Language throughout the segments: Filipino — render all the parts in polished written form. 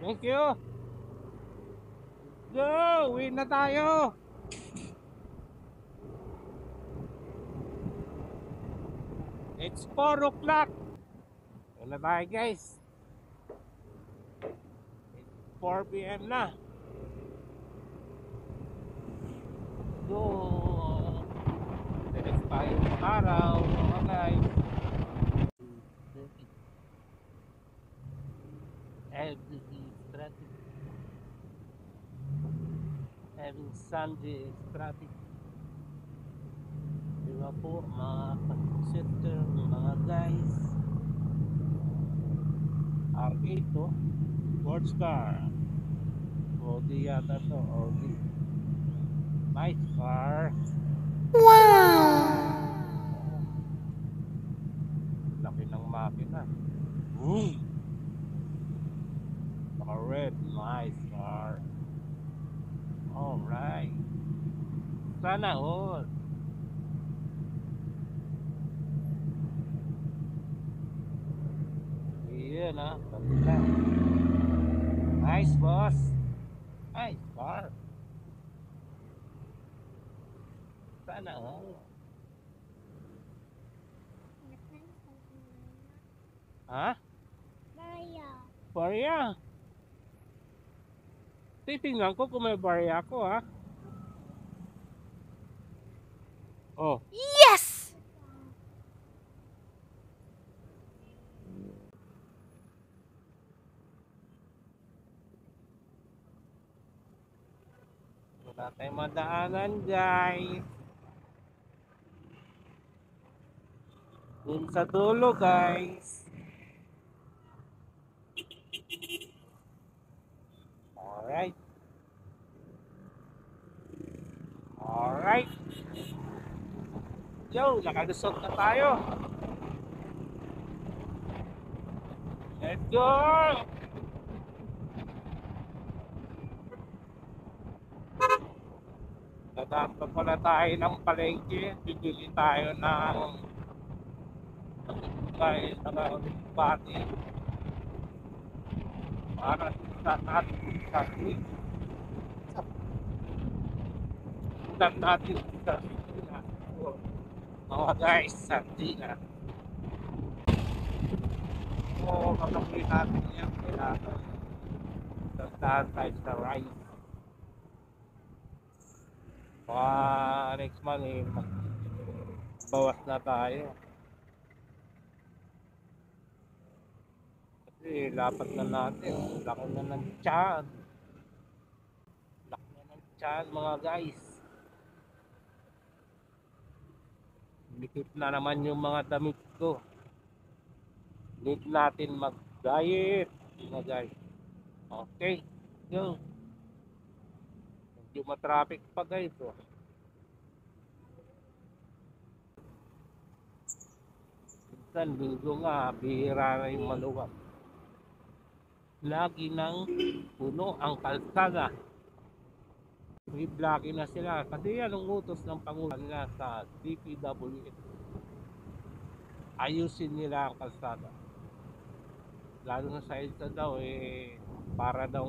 Thank you. Go! Win na tayo! It's 4 o'clock. Win na tayo guys. It's 4 p.m. na. Go! Teres tayo ng araw mga guys. Every Sunday is traffic. Diba po mga sister, mga guys. R8 to sports car. Audi yata to, Audi. Nice car. Wow! Laki ng makina. A red, nice car. Alright. Sana all. Iyan ah. Nice boss. Nice car. Sana all. Ha? Barya. Titingnan ko kung may barya ako ha. Oh. Yes! Wala tayong madaanan guys. Dun sa dulo guys. Alright. Alright. Yo, nakalusot na tayo. Let's go! Dadaan pa pala tayo ng palengke. Bibili tayo ng tayo ng bati. Para sa natin sa natin sa mga guys, sardina. Oo, kapag natin yan, kailangan tandaan tayo sa rice. Next month, bawas na tayo. Kasi lapat na natin, laki na ng tiyan. Laki na ng tiyan mga guys. Likit na naman yung mga damit ko. Need natin mag-diet mga guys. Okay, go. Medyo matraffic pa guys. Minsan linggo nga, bihira na yung maluwag. Lagi nang puno ang kalsada. Blocking na sila kasi yan ang utos ng Pangulo nila sa DPWH. Ayusin nila ang kalsada. Lalo na sa EDSA daw para daw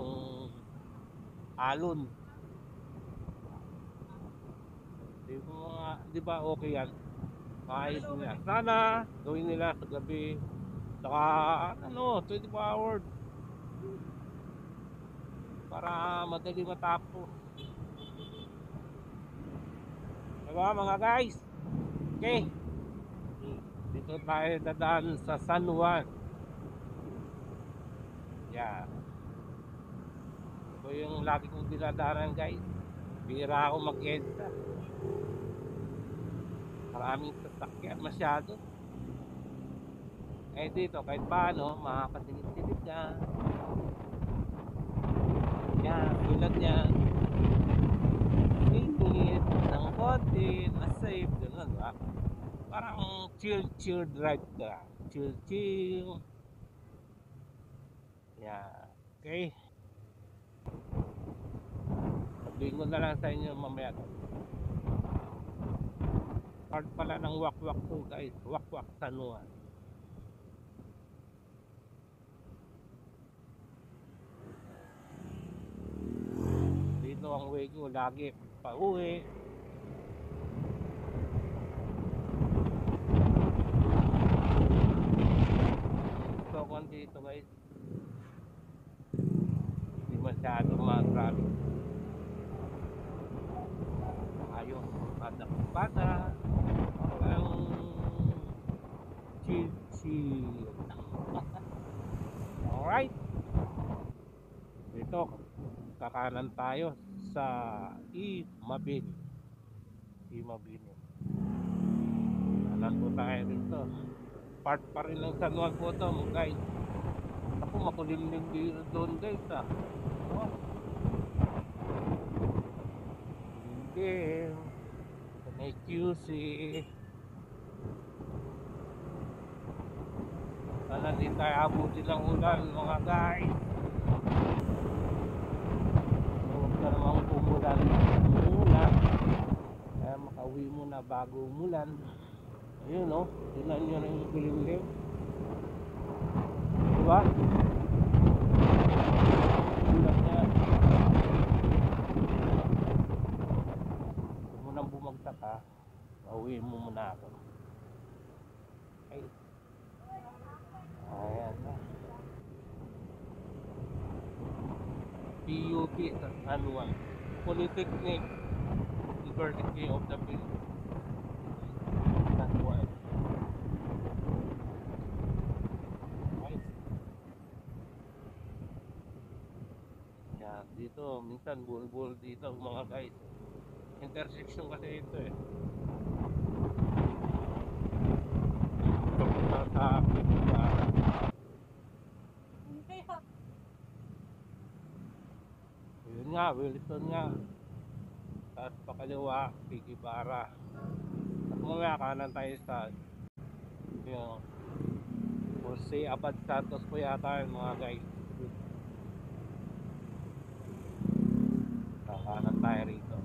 alon. Di ba okay yan? Maayos nila. Sana gawin nila sa gabi. Saka 24 hours. Para madali matapos. Diba mga guys? Okay. Dito tayo dadaan sa San Juan. Yan. Ito yung lagi kong dinadaanan guys. Bira ako mag-EDSA. Maraming sasakyan masyado. Dito kahit paano makakatingin-tingin ka. Yan, tulad yan. Init ng konti, na-safe, gano'n ba? Parang chill drive ka. Chill. Yan, okay. Sabihin ko na lang sa inyo mamaya. Part pala ng wakwak to guys. Wakwak San Juan. ang way ko lagi pa uwi. So kung dito guys, hindi masyado mag-traffic. Ayun, bata ang chill. Alright, dito kakanan tayo sa Imabin. Kanan po tayo dito. Part pa rin ng San Juan po ito guys. Ako makulimlim dito doon guys oh. Hindi may QC. Sana din tayo abutin ng ulan mga guys. Huwag ka namang umulan. Kaya makauwi muna bago umulan. Ayun o, tinan nyo na yung kulimlim. Diba? Ulan niya. Huwag mo nang bumagsak ha. Pauwi mo muna ako. Ay. Ayan na. PUP San Juan Polytechnic University of the Philippines. San Juan. Right. Yan, dito minsan bulbul dito mga guys. Intersection kasi ito eh. Sa yun nga, Wilson nga. Tapos pakaliwa, Pigibara. At mamaya kanan tayo sa yung Jose Abad Santos po yata yung mga guys. Kanan tayo rito.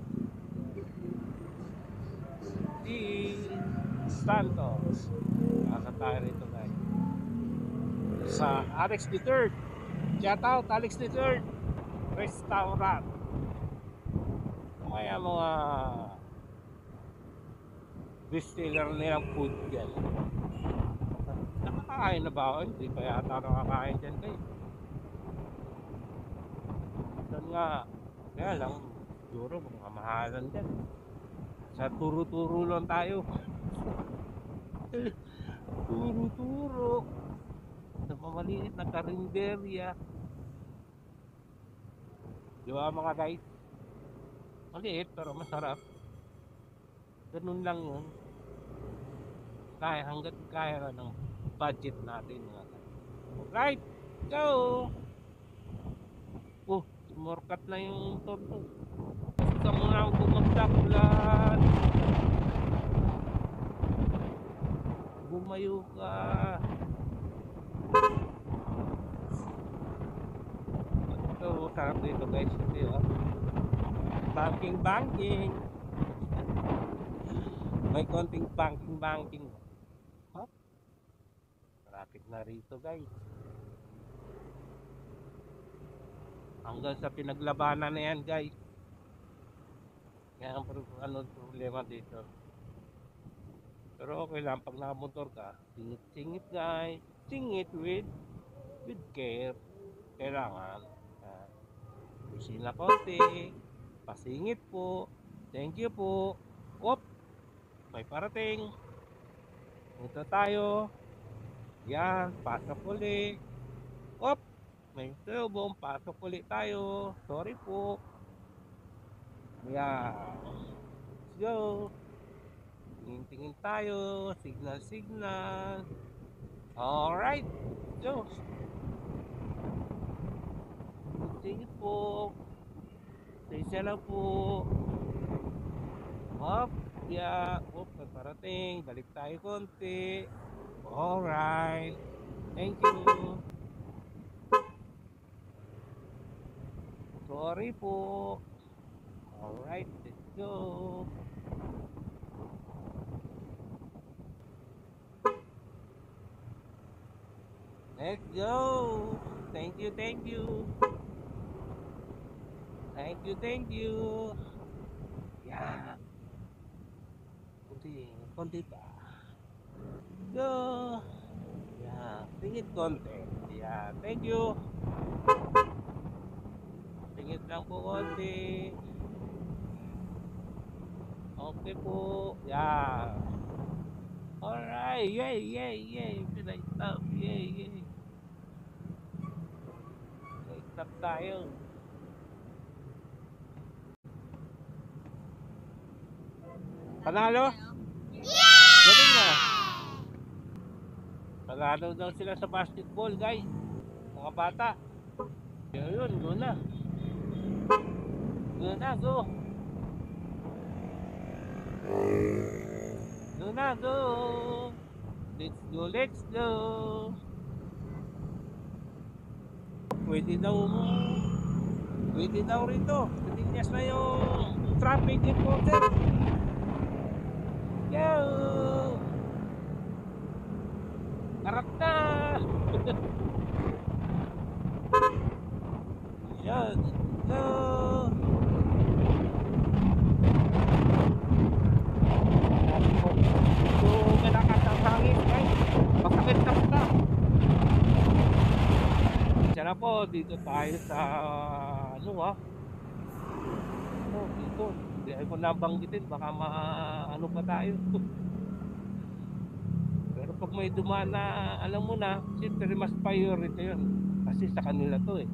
Si Santos. Kanan tayo rito guys. Sa Alex III. Shout out Alex III Restaurant. Kaya mga bestseller nilang food dyan. Nakakain na ba ako? Hindi pa yata nakakain dyan guys. Doon nga, kaya lang siguro mga mahalan dyan. Sa turo-turo lang tayo. Turo-turo sa mamaliit na karinderya. Di ba mga guys? Maliit pero masarap. Ganun lang yun. Kaya hanggat kaya na ng budget natin mga guys. Right, go! Oh, sumorkat na yung tonto. Basta mo na akong bumagdaklan. Bumayo ka. Ito, sarap dito guys. Ito, banking. May konting banking. Hop. Traffic na rito guys. Hanggang sa pinaglabanan na yan guys. Kaya ang problema dito. Pero okay lang pag nakamotor ka, singit guys. Singit with care. Kailangan pusin na konti. Pasingit po. Thank you po. Op, may parating. Ito tayo. Yan, pasok uli. Op, may tubong. Pasok uli tayo. Sorry po. Yan. Let's go. Tingin tayo. Signal. Alright. Go. Tingin po. Stay lang po. Hop. Yeah. Hop. Parating. Balik tayo konti. Alright. Thank you. Sorry po. Alright. Let's go. Let's go. Thank you. Thank you, thank you. Yan. Konti pa. Go. Yan. Tingit konti. Yan. Thank you. Tingit lang po konti. Okay po. Yan. Alright. Yay, yay, yay. Pinay stop. Yay, yay. Pinay stop tayo. Panalo? Galing na. Panalo daw sila sa basketball, guys. Mga bata. Yun, go na. Go na, go. Go na, go. Let's go, let's go. Pwede daw rito. Tininyas na yung traffic enforcer. Yo! Harap na! Yan! Go! So, malakas ang hangin, guys. Masakit na kita. Sana po, dito tayo sa dito. Hindi ko nabanggitin, baka ano pa tayo. Pero pag may dumaan na, alam mo na, siyempre mas priority yun. Kasi sa kanila to eh.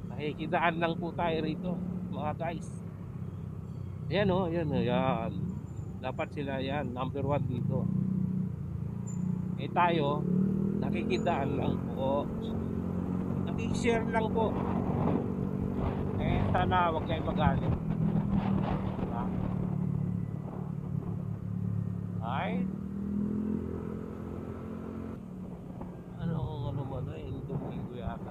Nakikidaan lang po tayo rito, mga guys. Yan o, yan. Dapat sila yan, number 1 dito. Eh tayo, nakikidaan lang po. Nakikishare lang po. Eh sana huwag kayo magalit. Ay ano mo na yung Domingo yata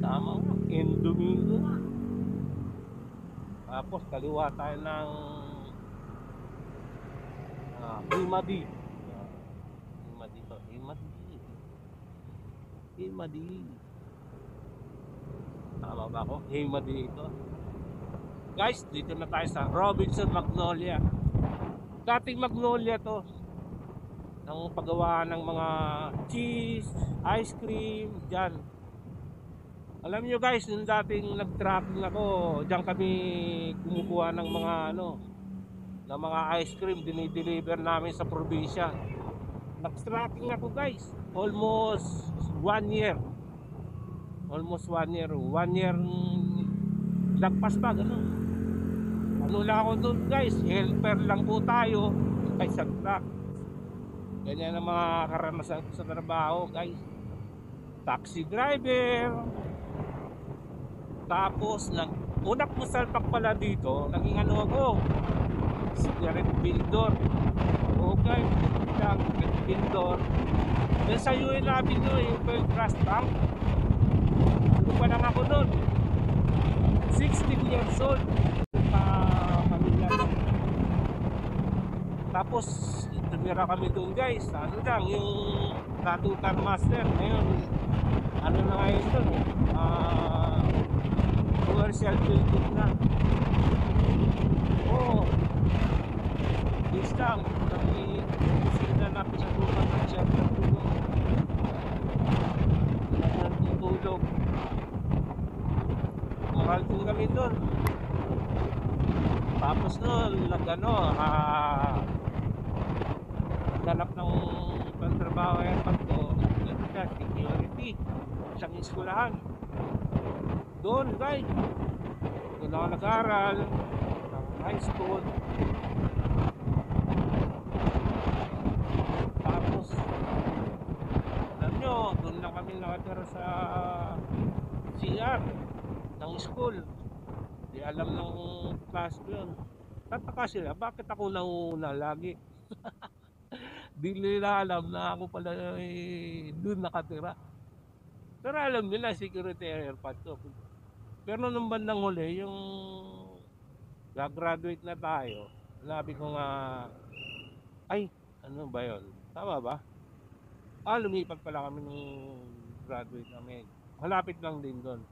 tama nga yung Domingo tapos kaliwa tayo ng Himadi tama ba ako? Himadi ito. Guys, dito na tayo sa Robinson Magnolia. Dating Magnolia to. Ng paggawa ng mga cheese, ice cream, dyan. Alam nyo guys, nung dating nag-tracking ako, dyan kami kumukuha ng mga ng mga ice cream, dinideliver namin sa probinsya. Nag-tracking ako guys, almost 1 year. Almost 1 year. 1 year lagpas pa, gano'n. Ano lang ako doon guys, helper lang po tayo ay sa truck. Ganyan ang mga karanasan ko sa trabaho guys. Taxi driver. Tapos unang ko salpak pala dito, naging ako, cigarette builder. Okay, lang builder. Then sa UN Avenue, yung Pearl Trust Bank. Ano pa lang ako nun, 16 years old. Pamilya. Tapos tumira kami doon guys, ano lang, yung Katutar Master. Ngayon, ano na ngayon doon, commercial building na. This lang, nag-isina na pinatukan ng shelter tulong. Nagtutulog. Mahal din kami doon. Tapos noon, naghanap ng pagtrabaho yan pagko, security, isang eskulahan. Doon guys, doon ako nag-aral ng high school. Tapos alam nyo, doon lang kami nakatira sa CR ng school. Di alam ng class ko yun. Tataka sila, bakit ako nauna lagi? Di nila alam na ako pala doon nakatira. Pero alam nila, security airpad to. Pero nung bandang huli, yung gagraduate na tayo, sabi ko nga, ay, ano ba yun? Tama ba? Lumipat pala kami nung graduate kami. Malapit lang din doon.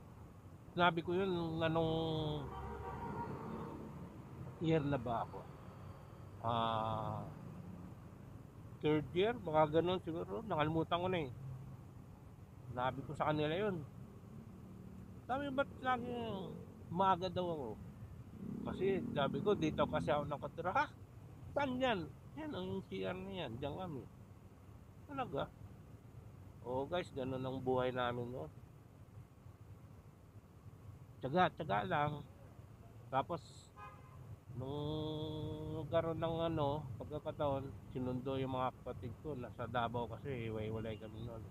Sinabi ko yun nung anong year na ba ako? Third year, mga ganun siguro. Nakalimutan ko na eh. Sinabi ko sa kanila yun. Sabi, ba't lagi umaga daw ako? Kasi sabi ko, dito kasi ako nakatira. Ha? Saan yan? Yan ang CR na yan. Diyan kami. Talaga? Oo guys, ganun ang buhay namin noon. Tsaga lang. Tapos, nung nagkaroon ng pagkakataon, sinundo yung mga kapatid ko. Nasa Davao kasi, iwalay kami noon.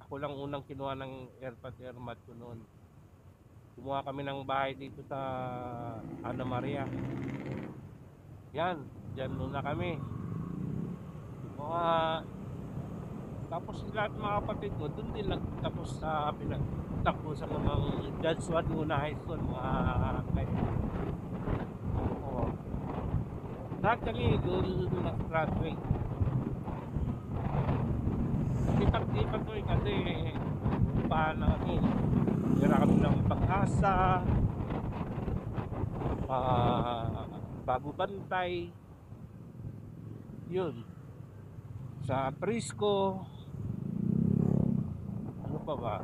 Ako lang unang kinuha ng airmat ko noon. Kumuha kami ng bahay dito sa Ana Maria. Yan, dyan muna kami. Mga, tapos lahat mga kapatid ko, doon din nagtapos sa pinagtapos sa mga Judge Waduna High School, mga oo. Lahat kami doon nag-graduate. Kitang-kita ko kasi paano kami. Meron kami ng Pag-asa, Bago Bantay, yun. Sa Prisco, ano pa ba?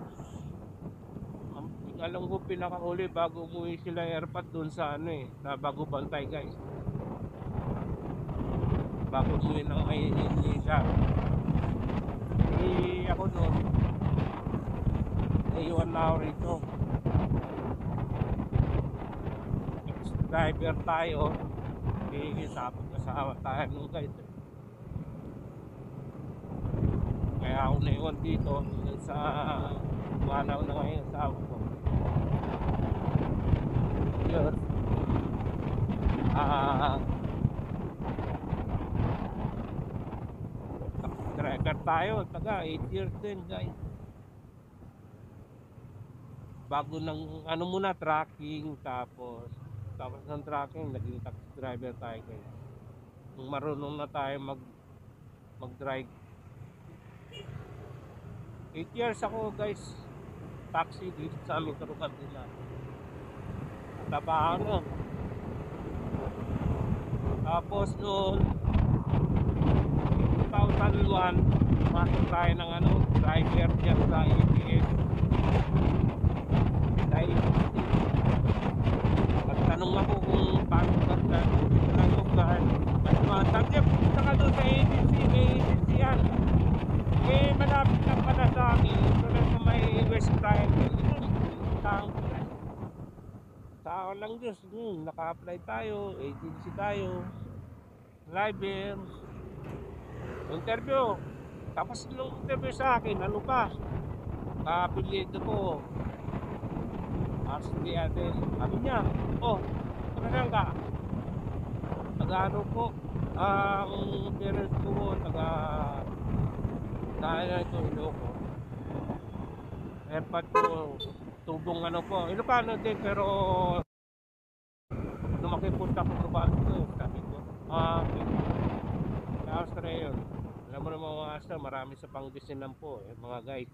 Alam ko pinakahuli bago umuwi sila airpat doon sa sa Bago Bantay guys. Bago umuwi ng Indonesia. Ako noon, naiwan na ako rito. Driver tayo, kasama tayo nung guys. Kaya ako naiwan dito sa manaw na ngayon sa ako ko. Yun. Driver tayo, taga 8 years din guys. Bago ng muna tracking, tapos ng tracking naging taxi driver tayo guys. Kung marunong na tayo mag-drive. 8 years ako guys, taxi dito sa Metro Manila. Tabahan nun. Tapos noon 2001 masuk tayo ng driver dyan sa ABS. Dahil magtanong ako kung paano ganda ng lugar. Sabi niya, punta ka doon sa agency, may agency yan. Malapit lang pala sa akin. Ito lang sa may West Triangle. Tao lang Diyos. Naka-apply tayo, agency tayo, driver, interview. Tapos nung interview sa akin, ano pa? Kapilido ko. RCD atin. Sabi niya, talagang ka. Taga-ano po. Ang parents ko po, dahil ito, Iloko. Airport ko, tubong po. Ilocano din, pero lumaki punta ko sa baso ko. Sabi ko, sa Austria yun. Alam mo naman mga Austria, marami sa Pangasinan po, mga guys.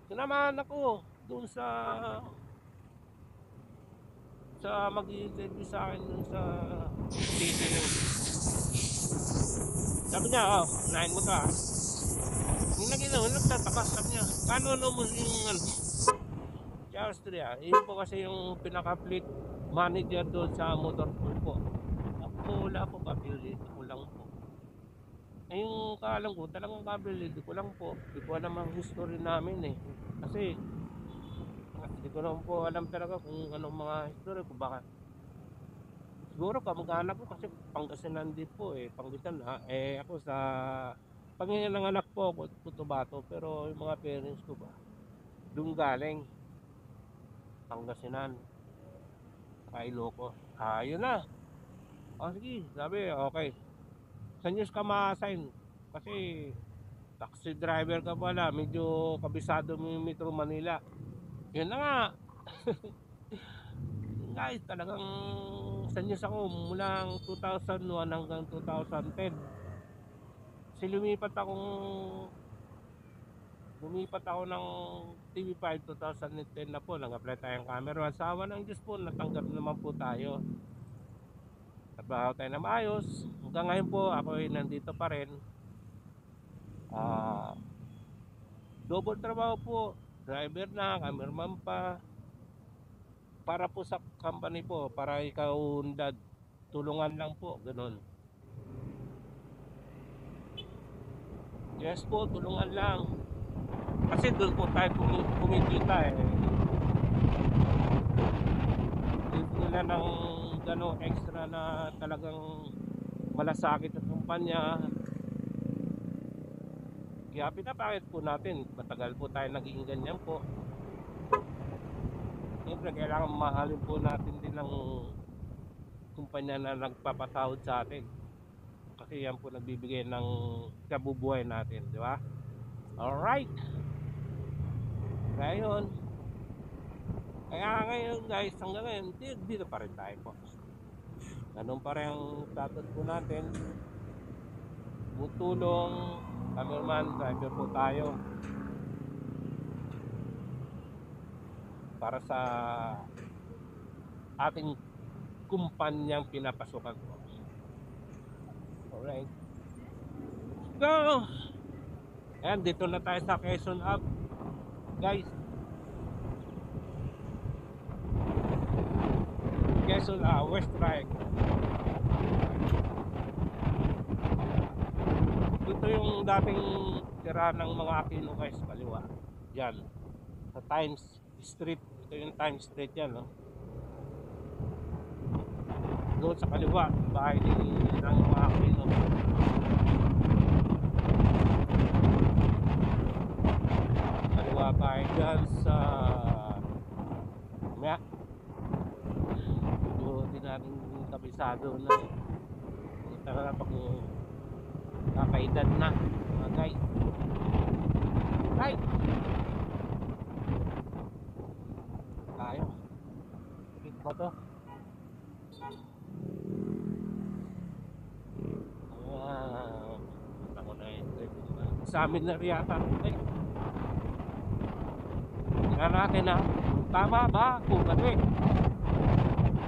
Sinamahan ako doon sa mag-i-interview sa akin doon sa city. Sabi niya, unahin mo to Yung nagtataka, sabi niya, paano mo yung sa Austria? Yun po kasi yung pinaka-fleet manager doon sa motor pool po. Ako wala po, kapilid ko lang po. Yung kaalam ko, talagang kapilid ko lang po. Hindi ko alam ang history namin Kasi hindi ko naman po alam talaga kung anong mga history ko. Baka siguro kamag-anak ko kasi Pangasinan din po Pangasinan ako sa Pangasinan ng anak po ako Cotabato, pero yung mga parents ko ba doon galing Pangasinan kay Ilocos. Yun na. Sige, sabi okay. Sa news ka ma-assign kasi taxi driver ka pala, medyo kabisado mo yung Metro Manila. Yun na nga. Guys, talagang sa news ako mula 2001 hanggang 2010. Kasi lumipat ako ng TV5 2010 na po. Nag-apply tayong camera. Sa awa ng Diyos po, natanggap naman po tayo. Trabaho tayo na maayos. Hanggang ngayon po, ako ay nandito pa rin. Double trabaho po. Driver na, cameraman pa. Para po sa company po, para ikaw undan. Tulungan lang po, ganun. Yes po, tulungan lang. Kasi doon po tayo kumikita eh. Dito nila ng gano'ng extra na talagang malasakit ang kumpanya. Kaya pinapakit po natin, matagal po tayo naging ganyan po. Siyempre kailangan mahalin po natin din ng kumpanya na nagpapatawad sa atin. Kasi yan po nagbibigay ng kabubuhay natin, di ba? Alright. Kaya ngayon guys, hanggang ngayon, dito pa rin tayo po. Ganun pa rin ang status po natin. Butulong, cameraman, driver po tayo. Para sa ating kumpanyang pinapasukan po. Alright. So, ayan, dito na tayo sa Quezon Hub. Guys, Quezon West Strike. Ito yung dating tira ng mga Aquino guys, kaliwa. Yan, sa Times Street. Ito yung Times Street yan, no? Doon sa kaliwa, bahay ng mga Aquino. Kaliwa tayo dyan sa Maya. Hindi natin kabisado na eh. Talaga pag kakaedad na mga guys. Right. Tayo. Hit ba to? Ako na yun. Sa amin na riyata. Tingnan natin na tama ba kung ano eh.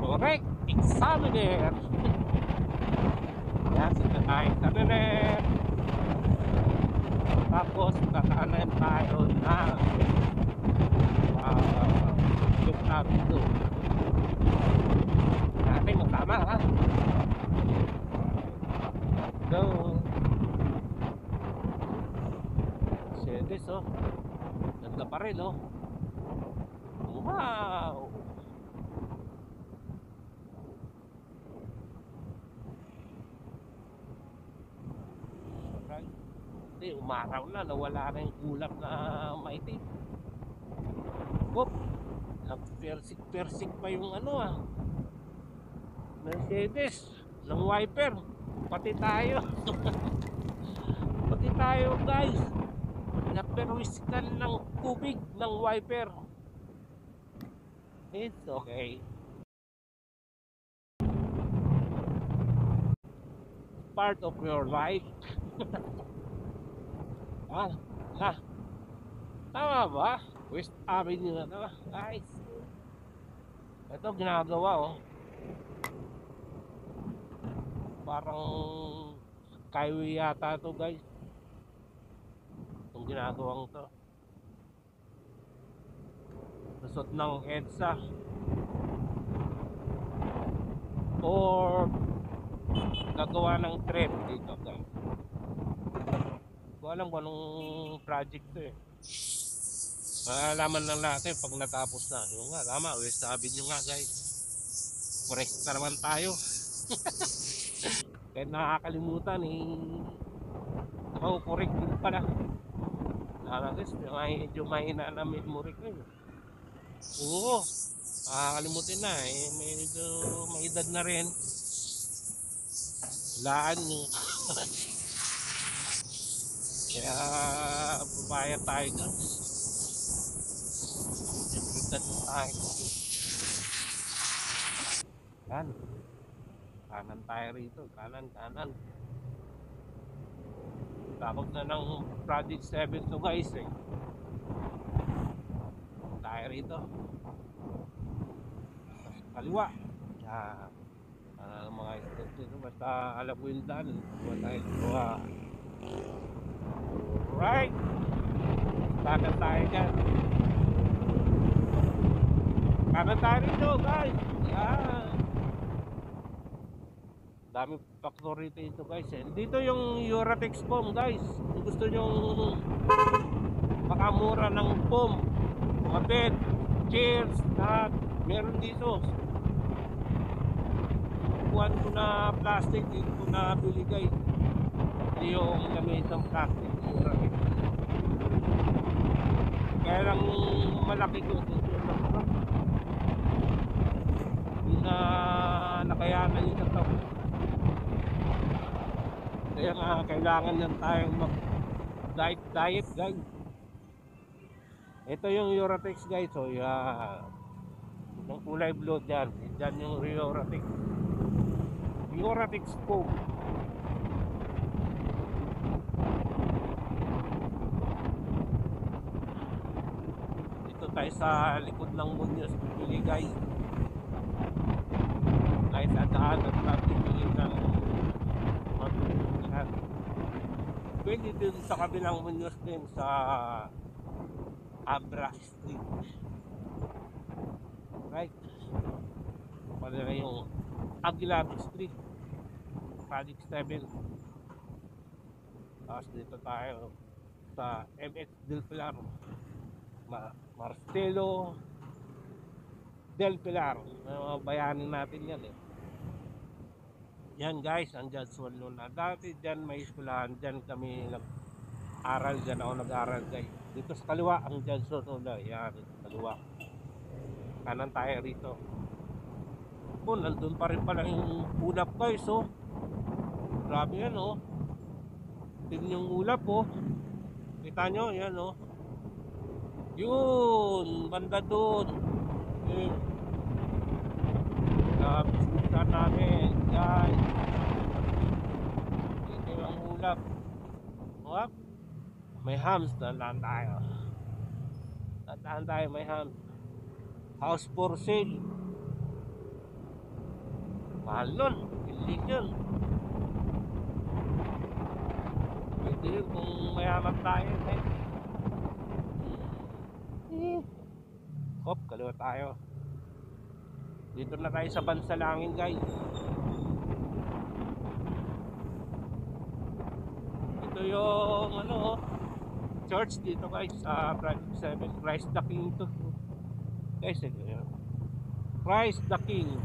Correct. Examiner. Yan, sila tayo examiner. Tapos kakaanan tayo na yung natin doon. Natin magtama ha. So Mercedes oh. Ganda pa rin oh. Wow. Hindi, umaraw na, nawala na yung kulap na maitim. Hop, persik pa yung ano ah, Mercedes ng wiper. Pati tayo pati tayo guys, naperwiskan ng tubig ng wiper. It's okay. Part of your life. Tama ba? West Avenue na to guys. Ito ginagawa oh. Parang skyway yata to guys. Itong ginagawang to. Lusot ng EDSA or gagawa ng trip dito guys. Ko alam kung anong project to eh. Malalaman lang natin pag natapos na. Yung nga, tama, West Avenue nga guys. Correct na naman tayo. Kahit nakakalimutan eh, ako correct din pala. Guys, medyo mahina na memory ko eh. Oo, nakakalimutin na eh. Medyo may edad na rin. Laan nyo. Kaya papayat tayo guys. Edad tayo. Yan. Kanan tayo rito. Kanan. Takot na ng Project 7 to guys eh. Tayo rito. Kaliwa. Yan. Mga step dito. Basta alam mo yung daan. Buwan tayo. Buwan. Right. Kanan tayo dyan. Kanan tayo rito guys. Yan. Dami factor rito guys eh. Dito yung Uratex foam guys. Kung gusto nyo makamura ng foam, mga bed, chairs, lahat meron dito. Kukuhan ko na plastic, dito ko na bili guys. Hindi yung gamit ng plastic, Uratex. Kaya lang malaki ko dito na nakayanan yung ito. Kaya nga kailangan yan tayong mag-diet guys. Ito yung Uratex guys. So yung kulay blue dyan. Dyan yung Uratex. Uratex foam. Dito tayo sa likod ng Muñoz Pipili guys. Kahit sa daan at pipili ng pwede din sa kabilang Muñoz din sa Abra Street. Right? Pwede na yung Aguilar Street, Project 7. Tapos dito tayo sa MX Del Pilar, Marcelo Del Pilar. Bayanin natin yan eh. Yan guys, andyan Suwalo na. Dati dyan may eskwelahan, dyan kami nag-aral, dyan ako nag-aral guys. Dito sa kaliwa, ang dyan Suwalo na. Yan, kaliwa. Kanan tayo rito. Oh, nandun pa rin pala yung ulap guys, oh. Grabe yan, oh. Tingnan yung ulap, oh. Kita nyo, yan, oh. Yun, banda dun. Yun. Bisita namin guys. Dito yung ulap. Wap. May hams. Tandaan tayo. Tandaan tayo, may hams. House for sale. Mahal nun. Illegal. Pwede yun kung mayaman tayo eh. Hop, kaliwa tayo. Dito na tayo sa Bansalangin guys. Ito yung ano, church dito guys sa Project 7. Christ the King to guys. Christ the King.